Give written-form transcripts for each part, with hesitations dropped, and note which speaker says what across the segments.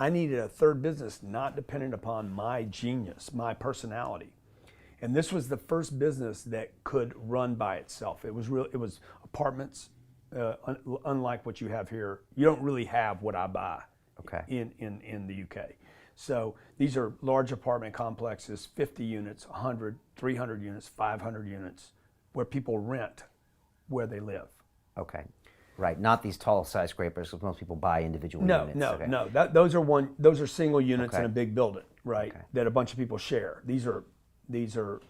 Speaker 1: I needed a third business not dependent upon my genius, my personality. And this was the first business that could run by itself. It was apartments, unlike what you have here. You don't really have what I buy in the UK. So these are large apartment complexes, 50 units, 100, 300 units, 500 units, where people rent where they live.
Speaker 2: Okay. Right, not these tall skyscrapers, because most people buy individual units.
Speaker 1: No. Those are single units in a big building, right? That a bunch of people share. These are.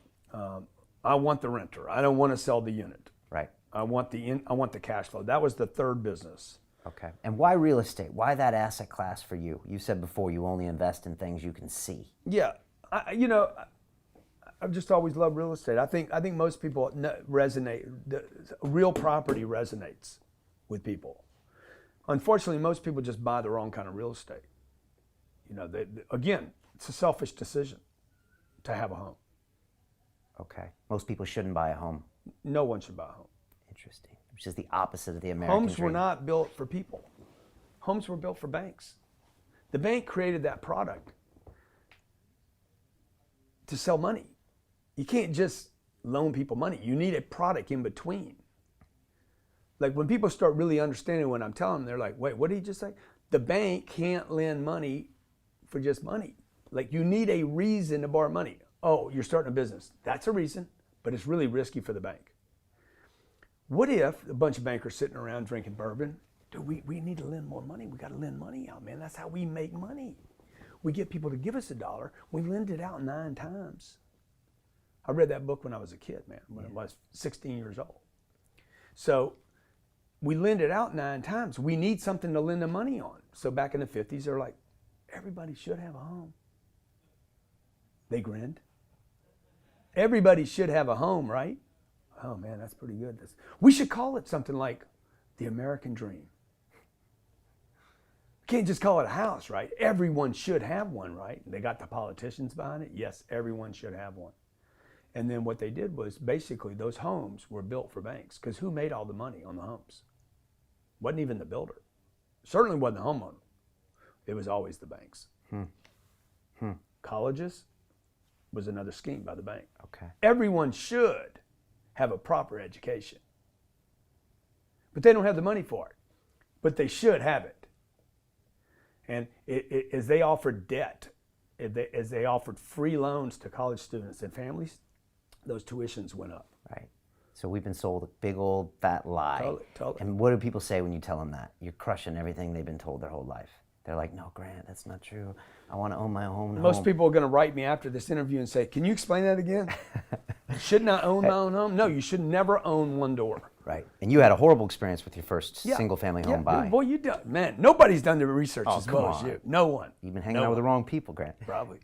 Speaker 1: I want the renter. I don't want to sell the unit.
Speaker 2: Right.
Speaker 1: I want the cash flow. That was the third business.
Speaker 2: Okay. And why real estate? Why that asset class for you? You said before you only invest in things you can see.
Speaker 1: Yeah, I've just always loved real estate. I think most people resonate. Real property resonates with people. Unfortunately, most people just buy the wrong kind of real estate. Again, it's a selfish decision to have a home.
Speaker 2: Okay. Most people shouldn't buy a home.
Speaker 1: No one should buy a home.
Speaker 2: Interesting. Which is the opposite of the American
Speaker 1: Homes
Speaker 2: dream.
Speaker 1: were not built for people. Homes were built for banks. The bank created that product to sell money. You can't just loan people money. You need a product in between. Like when people start really understanding what I'm telling them, they're like, wait, what did he just say? The bank can't lend money for just money. Like you need a reason to borrow money. Oh, you're starting a business. That's a reason, but it's really risky for the bank. What if a bunch of bankers sitting around drinking bourbon? Dude, we need to lend more money. We got to lend money out, man. That's how we make money. We get people to give us $1. We lend it out 9 times. I read that book when I was a kid, man, when I was 16 years old. So we lend it out 9 times. We need something to lend the money on. So back in the 50s, they're like, everybody should have a home. They grinned. Everybody should have a home, right? Oh man, that's pretty good. We should call it something like the American dream. Can't just call it a house, right? Everyone should have one, right? They got the politicians behind it. Yes, everyone should have one. And then what they did was basically those homes were built for banks, because who made all the money on the homes? Wasn't even the builder. Certainly wasn't the homeowner. It was always the banks. Colleges was another scheme by the bank.
Speaker 2: Okay.
Speaker 1: Everyone should have a proper education, but they don't have the money for it. But they should have it. And as they offered debt, as they offered free loans to college students and families, those tuitions went up.
Speaker 2: Right. So we've been sold a big old fat lie.
Speaker 1: Totally.
Speaker 2: And what do people say when you tell them that? You're crushing everything they've been told their whole life. They're like, no, Grant, that's not true. I want to own my own home.
Speaker 1: Most people are going to write me after this interview and say, can you explain that again? Shouldn't I own my own home? No, you should never own one door.
Speaker 2: Right. And you had a horrible experience with your first single-family home buy.
Speaker 1: Boy, you done. Man, nobody's done the research as well as you. No one.
Speaker 2: You've been hanging out with the wrong people, Grant.
Speaker 1: Probably.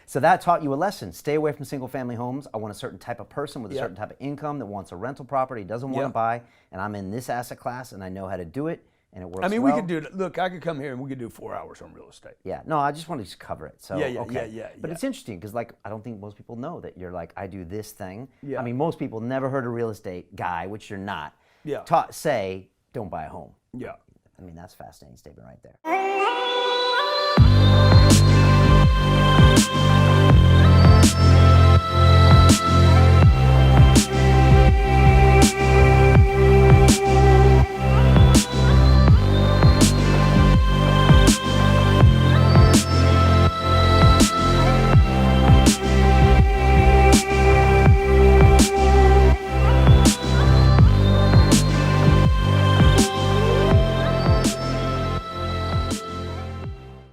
Speaker 2: So that taught you a lesson. Stay away from single-family homes. I want a certain type of person with a certain type of income that wants a rental property, doesn't want to buy, and I'm in this asset class, and I know how to do it, and it works
Speaker 1: I mean,
Speaker 2: well.
Speaker 1: we could do, look, I could come here and we could do 4 hours on real estate.
Speaker 2: Yeah, no, I just want to just cover it. So,
Speaker 1: yeah.
Speaker 2: But it's interesting because, like, I don't think most people know that you're like, I do this thing.
Speaker 1: Yeah.
Speaker 2: I mean, most people never heard a real estate guy, which you're not,
Speaker 1: Yeah.
Speaker 2: say, don't buy a home.
Speaker 1: Yeah.
Speaker 2: I mean, that's a fascinating statement right there.